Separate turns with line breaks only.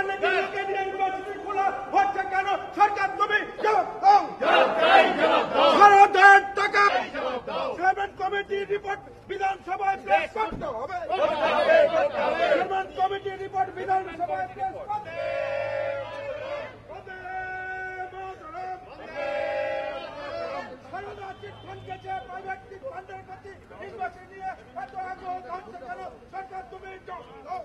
University খোলা হচ্ছে কেন? সরকার তুমি জবাব দাও। ভারতের টাকা চেয়ারম্যান কমিটি রিপোর্ট বিধানসভায় পেশ করতে হবে। চেয়ারম্যান কমিটি রিপোর্ট বিধানসভায় পেশ করতে হবে। প্রাইভেট ফান্ডের প্রতি নির্বাচন নিয়ে এত আগ্রহ থাকছে কেন? সরকার তুমি জবাব দাও।